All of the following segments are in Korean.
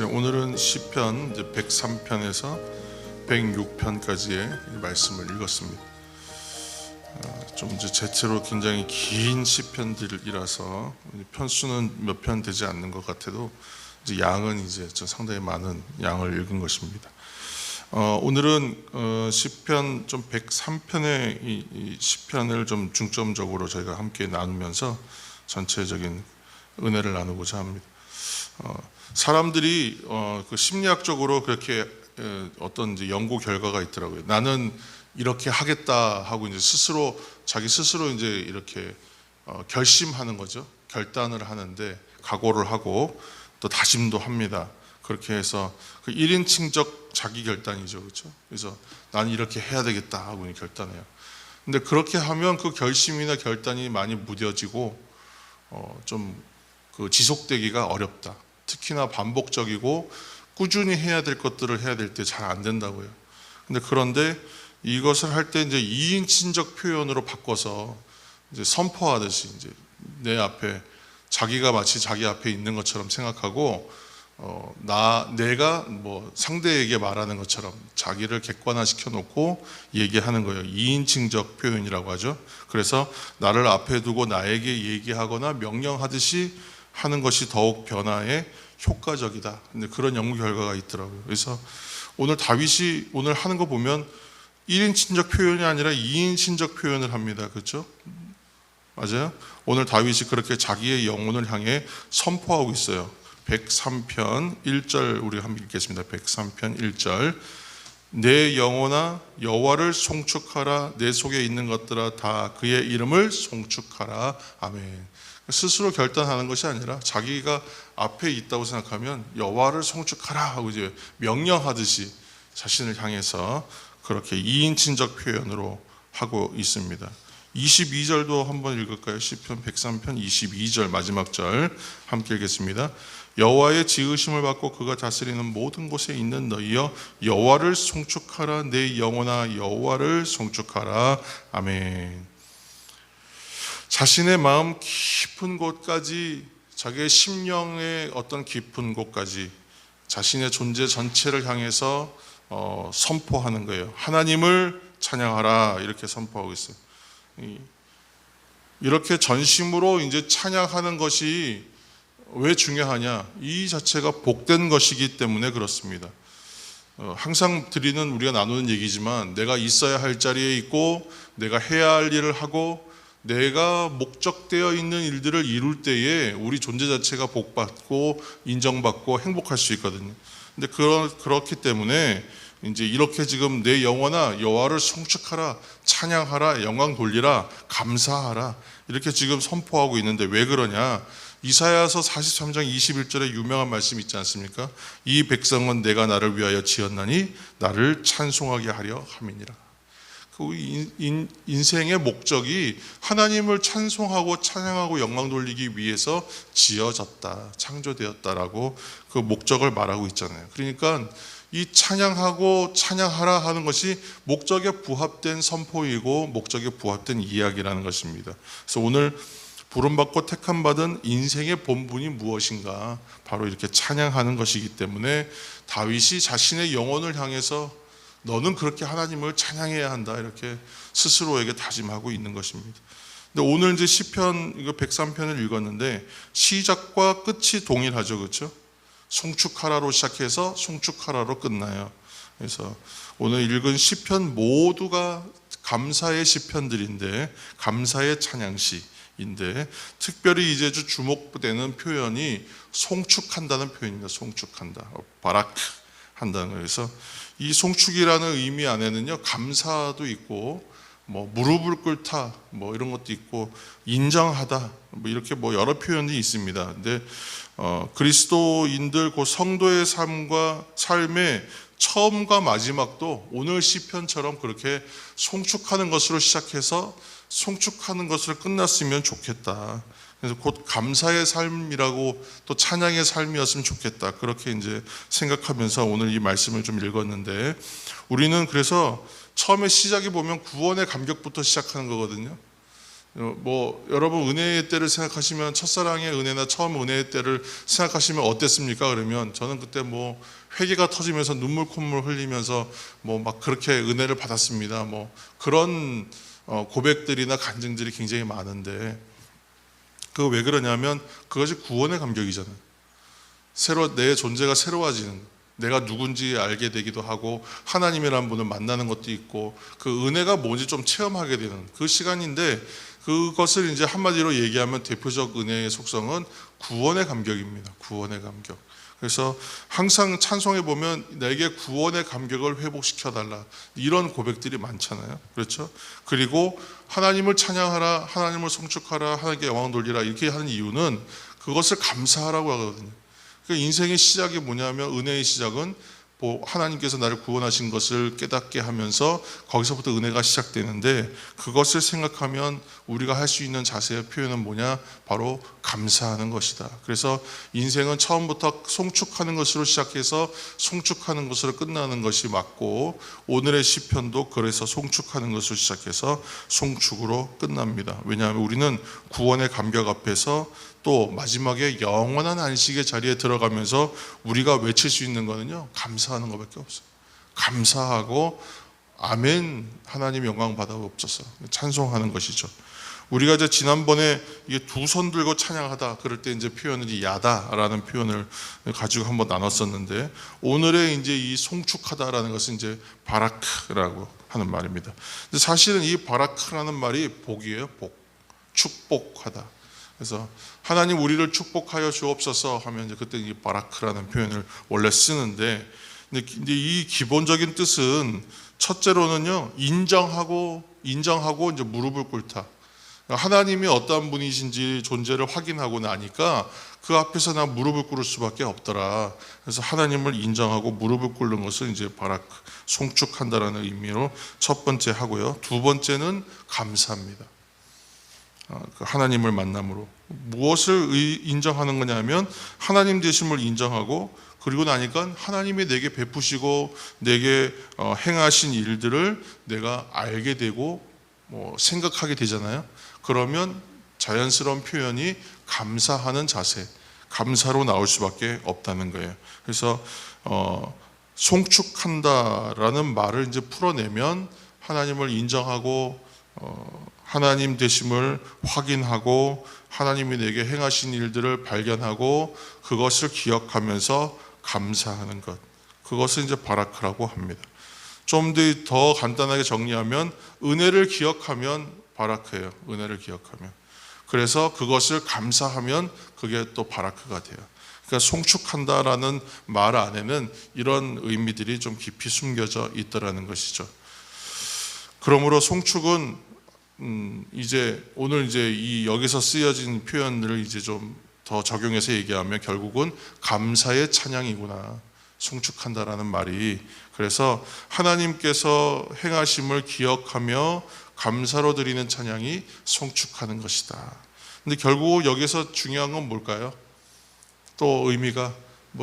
오늘은 시편 103편에서 106편까지의 말씀을 읽었습니다. 좀 이제 제체로 굉장히 긴 시편들이라서 편수는 몇 편 되지 않는 것 같아도 이제 양은 이제 상당히 많은 양을 읽은 것입니다. 오늘은 시편 좀 103편의 이 시편을 좀 중점적으로 저희가 함께 나누면서 전체적인 은혜를 나누고자 합니다. 사람들이 그 심리학적으로 그렇게 어떤 이제 연구 결과가 있더라고요. 나는 이렇게 하겠다 하고 이제 자기 스스로 이제 이렇게 결심하는 거죠. 결단을 하는데 각오를 하고 또 다짐도 합니다. 그렇게 해서 그 1인칭적 자기 결단이죠, 그렇죠? 그래서 나는 이렇게 해야 되겠다 하고 결단해요. 근데 그렇게 하면 그 결심이나 결단이 많이 무뎌지고 좀 그 지속되기가 어렵다. 특히나 반복적이고 꾸준히 해야 될 것들을 해야 될 때 잘 안 된다고요. 그런데 이것을 할 때 이제 2인칭적 표현으로 바꿔서 이제 선포하듯이 이제 내 앞에 자기가 마치 자기 앞에 있는 것처럼 생각하고 내가 뭐 상대에게 말하는 것처럼 자기를 객관화시켜 놓고 얘기하는 거예요. 2인칭적 표현이라고 하죠. 그래서 나를 앞에 두고 나에게 얘기하거나 명령하듯이 하는 것이 더욱 변화에 효과적이다. 근데 그런 연구 결과가 있더라고요. 그래서 오늘 다윗이 오늘 하는 거 보면 1인칭적 표현이 아니라 2인칭적 표현을 합니다. 그렇죠? 맞아요? 오늘 다윗이 그렇게 자기의 영혼을 향해 선포하고 있어요. 103편 1절 우리 한번 읽겠습니다. 103편 1절 내 영혼아 여호와를 송축하라. 내 속에 있는 것들아 다 그의 이름을 송축하라. 아멘. 스스로 결단하는 것이 아니라 자기가 앞에 있다고 생각하면 여호와를 송축하라 하고 이제 명령하듯이 자신을 향해서 그렇게 2인칭적 표현으로 하고 있습니다. 22절도 한번 읽을까요? 시편 103편 22절 마지막 절 함께 읽겠습니다. 여호와의 지으심을 받고 그가 다스리는 모든 곳에 있는 너희여 여호와를 송축하라. 내 영혼아 여호와를 송축하라. 아멘. 자신의 마음 깊은 곳까지 자기의 심령의 어떤 깊은 곳까지 자신의 존재 전체를 향해서 선포하는 거예요. 하나님을 찬양하라 이렇게 선포하고 있어요. 이렇게 전심으로 이제 찬양하는 것이 왜 중요하냐? 이 자체가 복된 것이기 때문에 그렇습니다. 항상 드리는 우리가 나누는 얘기지만 내가 있어야 할 자리에 있고 내가 해야 할 일을 하고 내가 목적되어 있는 일들을 이룰 때에 우리 존재 자체가 복받고 인정받고 행복할 수 있거든요. 근데 그렇기 때문에 이제 이렇게 지금 내 영혼아 여호와를 송축하라, 찬양하라, 영광 돌리라, 감사하라 이렇게 지금 선포하고 있는데 왜 그러냐? 이사야서 43장 21절에 유명한 말씀 있지 않습니까? 이 백성은 내가 나를 위하여 지었나니 나를 찬송하게 하려 함이니라. 그 인생의 목적이 하나님을 찬송하고 찬양하고 영광 돌리기 위해서 지어졌다, 창조되었다라고 그 목적을 말하고 있잖아요. 그러니까 이 찬양하고 찬양하라 하는 것이 목적에 부합된 선포이고 목적에 부합된 이야기라는 것입니다. 그래서 오늘 부름받고 택함받은 인생의 본분이 무엇인가? 바로 이렇게 찬양하는 것이기 때문에 다윗이 자신의 영혼을 향해서 너는 그렇게 하나님을 찬양해야 한다 이렇게 스스로에게 다짐하고 있는 것입니다. 근데 오늘 이제 시편 이거 103편을 읽었는데 시작과 끝이 동일하죠, 그렇죠? 송축하라로 시작해서 송축하라로 끝나요. 그래서 오늘 읽은 시편 모두가 감사의 시편들인데 감사의 찬양시인데 특별히 이제 주목되는 표현이 송축한다는 표현입니다. 송축한다, 바락한다는 거예요. 그래서 이 송축이라는 의미 안에는요 감사도 있고 뭐 무릎을 꿇다 뭐 이런 것도 있고 인정하다 뭐 이렇게 뭐 여러 표현이 있습니다. 근데 그리스도인들 그 성도의 삶의 처음과 마지막도 오늘 시편처럼 그렇게 송축하는 것으로 시작해서 송축하는 것으로 끝났으면 좋겠다. 그래서 곧 감사의 삶이라고 또 찬양의 삶이었으면 좋겠다. 그렇게 이제 생각하면서 오늘 이 말씀을 좀 읽었는데 우리는 그래서 처음에 시작이 보면 구원의 감격부터 시작하는 거거든요. 여러분 은혜의 때를 생각하시면, 첫사랑의 은혜나 처음 은혜의 때를 생각하시면 어땠습니까? 그러면 저는 그때 회개가 터지면서 눈물 콧물 흘리면서 막 그렇게 은혜를 받았습니다. 그런 고백들이나 간증들이 굉장히 많은데, 그거 왜 그러냐면 그것이 구원의 감격이잖아요. 내 존재가 새로워지는, 내가 누군지 알게 되기도 하고 하나님이라는 분을 만나는 것도 있고, 그 은혜가 뭔지 좀 체험하게 되는 그 시간인데, 그것을 이제 한마디로 얘기하면 대표적 은혜의 속성은 구원의 감격입니다. 구원의 감격. 그래서 항상 찬송에 보면 내게 구원의 감격을 회복시켜달라, 이런 고백들이 많잖아요. 그렇죠? 그리고 하나님을 찬양하라, 하나님을 송축하라, 하나님께 영광 돌리라, 이렇게 하는 이유는 그것을 감사하라고 하거든요. 그러니까 인생의 시작이 뭐냐면, 은혜의 시작은 하나님께서 나를 구원하신 것을 깨닫게 하면서 거기서부터 은혜가 시작되는데, 그것을 생각하면 우리가 할 수 있는 자세의 표현은 뭐냐? 바로 감사하는 것이다. 그래서 인생은 처음부터 송축하는 것으로 시작해서 송축하는 것으로 끝나는 것이 맞고, 오늘의 시편도 그래서 송축하는 것으로 시작해서 송축으로 끝납니다. 왜냐하면 우리는 구원의 감격 앞에서 또 마지막에 영원한 안식의 자리에 들어가면서 우리가 외칠 수 있는 거는요, 감사하는 것밖에 없어요. 감사하고 아멘, 하나님 영광 받아옵소서, 찬송하는 것이죠. 우리가 이제 지난번에 이게 두 손 들고 찬양하다 그럴 때 이제 표현을 야다라는 표현을 가지고 한번 나눴었는데, 오늘의 이제 이 송축하다라는 것은 이제 바라크라고 하는 말입니다. 근데 사실은 이 바라크라는 말이 복이에요. 복, 축복하다. 그래서 하나님 우리를 축복하여 주옵소서 하면 이제 그때 이 바라크라는 표현을 원래 쓰는데, 근데 이 기본적인 뜻은 첫째로는요, 인정하고 이제 무릎을 꿇다. 하나님이 어떠한 분이신지 존재를 확인하고 나니까 그 앞에서 나 무릎을 꿇을 수밖에 없더라. 그래서 하나님을 인정하고 무릎을 꿇는 것을 이제 바라크, 송축한다라는 의미로 첫 번째 하고요. 두 번째는 감사합니다. 하나님을 만남으로 무엇을 인정하는 거냐면, 하나님 되심을 인정하고, 그리고 나니까 하나님이 내게 베푸시고 내게 행하신 일들을 내가 알게 되고 생각하게 되잖아요. 그러면 자연스러운 표현이 감사하는 자세, 감사로 나올 수밖에 없다는 거예요. 그래서 송축한다라는 말을 이제 풀어내면, 하나님을 인정하고 하나님 되심을 확인하고 하나님이 내게 행하신 일들을 발견하고 그것을 기억하면서 감사하는 것, 그것을 이제 바라크라고 합니다. 좀 더 간단하게 정리하면, 은혜를 기억하면 바라크예요. 은혜를 기억하면. 그래서 그것을 감사하면 그게 또 바라크가 돼요. 그러니까 송축한다라는 말 안에는 이런 의미들이 좀 깊이 숨겨져 있더라는 것이죠. 그러므로 송축은 이제 오늘 이제 여기서 쓰여진 표현들을 이제 좀 더 적용해서 얘기하면 결국은 감사의 찬양이구나, 송축한다라는 말이. 그래서 하나님께서 행하심을 기억하며 감사로 드리는 찬양이 송축하는 것이다. 근데 결국 여기서 중요한 건 뭘까요? 또 의미가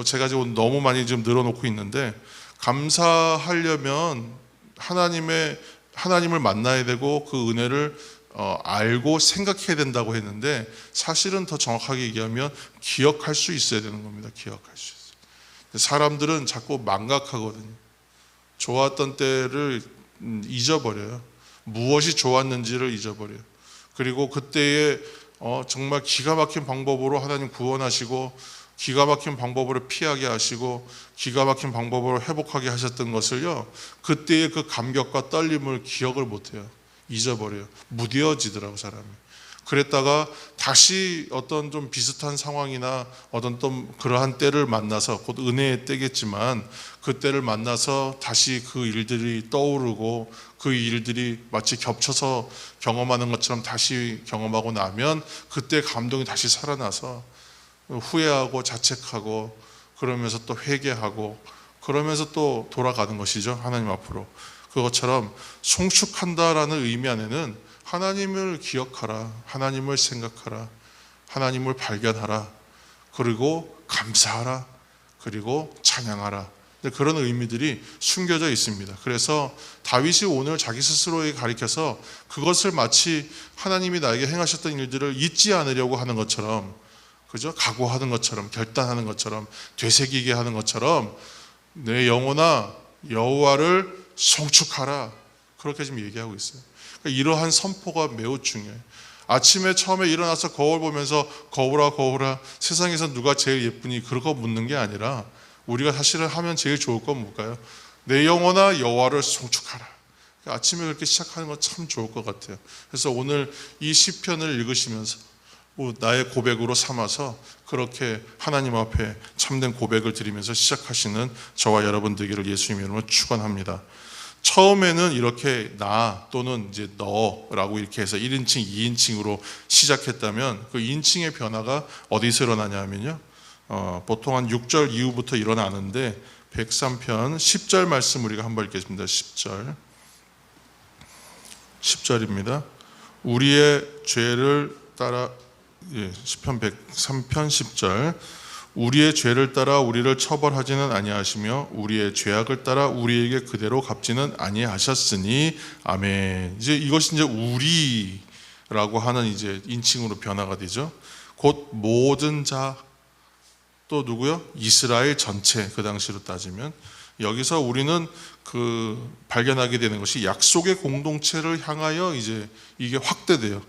제가 지금 너무 많이 좀 늘어놓고 있는데, 감사하려면 하나님을 만나야 되고 그 은혜를 알고 생각해야 된다고 했는데, 사실은 더 정확하게 얘기하면 기억할 수 있어야 되는 겁니다. 기억할 수 있어요. 사람들은 자꾸 망각하거든요. 좋았던 때를 잊어버려요. 무엇이 좋았는지를 잊어버려요. 그리고 그때에 정말 기가 막힌 방법으로 하나님 구원하시고, 기가 막힌 방법으로 피하게 하시고, 기가 막힌 방법으로 회복하게 하셨던 것을요, 그때의 그 감격과 떨림을 기억을 못해요. 잊어버려요. 무뎌지더라고, 사람이. 그랬다가 다시 어떤 좀 비슷한 상황이나 어떤 또 그러한 때를 만나서, 곧 은혜의 때겠지만 그 때를 만나서 다시 그 일들이 떠오르고, 그 일들이 마치 겹쳐서 경험하는 것처럼 다시 경험하고 나면 그때 감동이 다시 살아나서 후회하고 자책하고, 그러면서 또 회개하고, 그러면서 또 돌아가는 것이죠, 하나님 앞으로. 그것처럼 송축한다라는 의미 안에는 하나님을 기억하라, 하나님을 생각하라, 하나님을 발견하라, 그리고 감사하라, 그리고 찬양하라, 그런 의미들이 숨겨져 있습니다. 그래서 다윗이 오늘 자기 스스로에게 가리켜서 그것을 마치 하나님이 나에게 행하셨던 일들을 잊지 않으려고 하는 것처럼, 그죠? 각오하는 것처럼, 결단하는 것처럼, 되새기게 하는 것처럼 내 영혼아 여호와를 송축하라, 그렇게 지금 얘기하고 있어요. 그러니까 이러한 선포가 매우 중요해요. 아침에 처음에 일어나서 거울 보면서 거울아 세상에서 누가 제일 예쁘니, 그거 묻는 게 아니라 우리가 사실은 하면 제일 좋을 건 뭘까요? 내 영혼아 여호와를 송축하라. 그러니까 아침에 그렇게 시작하는 건 참 좋을 것 같아요. 그래서 오늘 이 시편을 읽으시면서 나의 고백으로 삼아서 그렇게 하나님 앞에 참된 고백을 드리면서 시작하시는 저와 여러분 되기를 예수님의 이름으로 축원합니다. 처음에는 이렇게 나 또는 이제 너라고 이렇게 해서 1인칭, 2인칭으로 시작했다면 그 인칭의 변화가 어디서 일어나냐면요, 보통 한 6절 이후부터 일어나는데 103편 10절 말씀 우리가 한번 읽겠습니다. 10절입니다. 우리의 죄를 따라, 시편 103편 10절, 우리의 죄를 따라 우리를 처벌하지는 아니하시며 우리의 죄악을 따라 우리에게 그대로 갚지는 아니하셨으니 아멘. 이제 이것이 이제 우리라고 하는 이제 인칭으로 변화가 되죠. 곧 모든 자, 또 누구요? 이스라엘 전체. 그 당시로 따지면 여기서 우리는 발견하게 되는 것이 약속의 공동체를 향하여 이제 이게 확대돼요,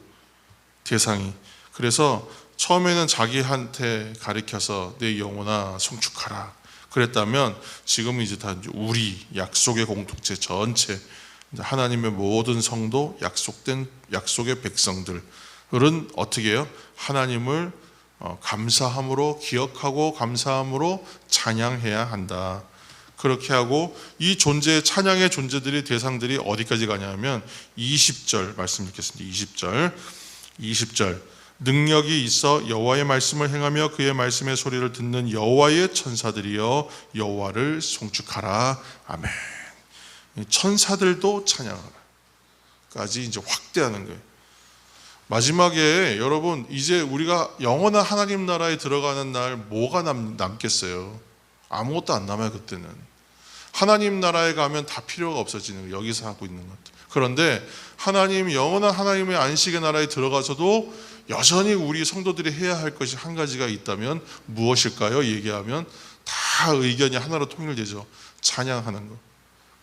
대상이. 그래서 처음에는 자기한테 가리켜서 내 영혼아 송축하라 그랬다면 지금은 이제 다 우리 약속의 공동체 전체, 하나님의 모든 성도, 약속의 백성들은 어떻게 해요? 하나님을 감사함으로 기억하고 감사함으로 찬양해야 한다. 그렇게 하고 이 찬양의 존재들이, 대상들이 어디까지 가냐면 20절 말씀 읽겠습니다. 20절 능력이 있어 여호와의 말씀을 행하며 그의 말씀의 소리를 듣는 여호와의 천사들이여 여호와를 송축하라. 아멘. 천사들도 찬양하라 까지 이제 확대하는 거예요. 마지막에 여러분, 이제 우리가 영원한 하나님 나라에 들어가는 날 뭐가 남겠어요? 아무것도 안 남아요. 그때는 하나님 나라에 가면 다 필요가 없어지는 거예요, 여기서 하고 있는 것들. 그런데 영원한 하나님의 안식의 나라에 들어가서도 여전히 우리 성도들이 해야 할 것이 한 가지가 있다면 무엇일까요? 얘기하면 다 의견이 하나로 통일되죠. 찬양하는 것.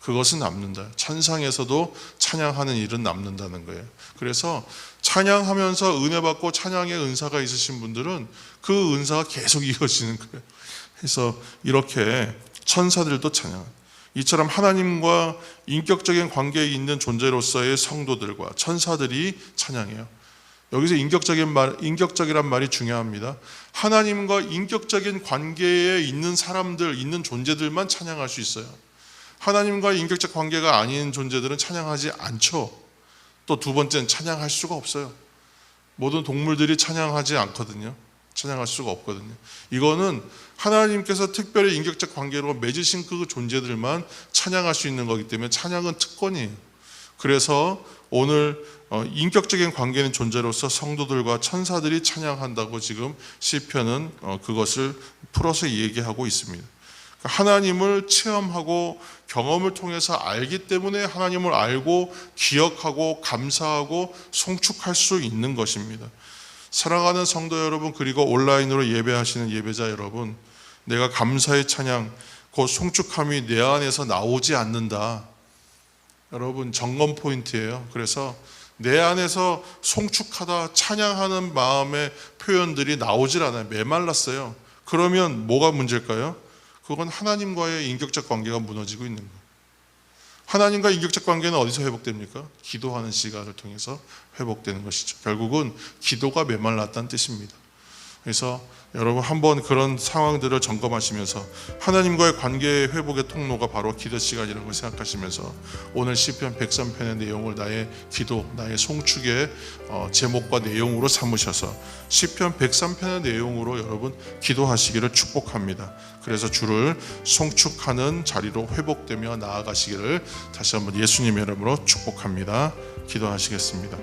그것은 남는다. 천상에서도 찬양하는 일은 남는다는 거예요. 그래서 찬양하면서 은혜 받고 찬양의 은사가 있으신 분들은 그 은사가 계속 이어지는 거예요. 그래서 이렇게 천사들도 찬양합니다. 이처럼 하나님과 인격적인 관계에 있는 존재로서의 성도들과 천사들이 찬양해요. 여기서 인격적이란 말이 중요합니다. 하나님과 인격적인 관계에 있는 사람들, 있는 존재들만 찬양할 수 있어요. 하나님과 인격적 관계가 아닌 존재들은 찬양하지 않죠. 또 두 번째는 찬양할 수가 없어요. 모든 동물들이 찬양하지 않거든요. 찬양할 수가 없거든요. 이거는 하나님께서 특별히 인격적 관계로 맺으신 그 존재들만 찬양할 수 있는 거기 때문에 찬양은 특권이에요. 그래서 오늘 인격적인 관계는 존재로서 성도들과 천사들이 찬양한다고 지금 시편은 그것을 풀어서 얘기하고 있습니다. 하나님을 체험하고 경험을 통해서 알기 때문에 하나님을 알고 기억하고 감사하고 송축할 수 있는 것입니다. 사랑하는 성도 여러분, 그리고 온라인으로 예배하시는 예배자 여러분, 내가 감사의 찬양, 그 송축함이 내 안에서 나오지 않는다. 여러분, 점검 포인트예요. 그래서 내 안에서 송축하다, 찬양하는 마음의 표현들이 나오질 않아요. 메말랐어요. 그러면 뭐가 문제일까요? 그건 하나님과의 인격적 관계가 무너지고 있는 거예요. 하나님과 인격적 관계는 어디서 회복됩니까? 기도하는 시간을 통해서 회복되는 것이죠. 결국은 기도가 메말랐다는 뜻입니다. 그래서 여러분 한번 그런 상황들을 점검하시면서 하나님과의 관계의 회복의 통로가 바로 기도 시간이라는 걸 생각하시면서 오늘 시편 103편의 내용을 나의 기도, 나의 송축의 제목과 내용으로 삼으셔서 시편 103편의 내용으로 여러분 기도하시기를 축복합니다. 그래서 주를 송축하는 자리로 회복되며 나아가시기를 다시 한번 예수님의 이름으로 축복합니다. 기도하시겠습니다.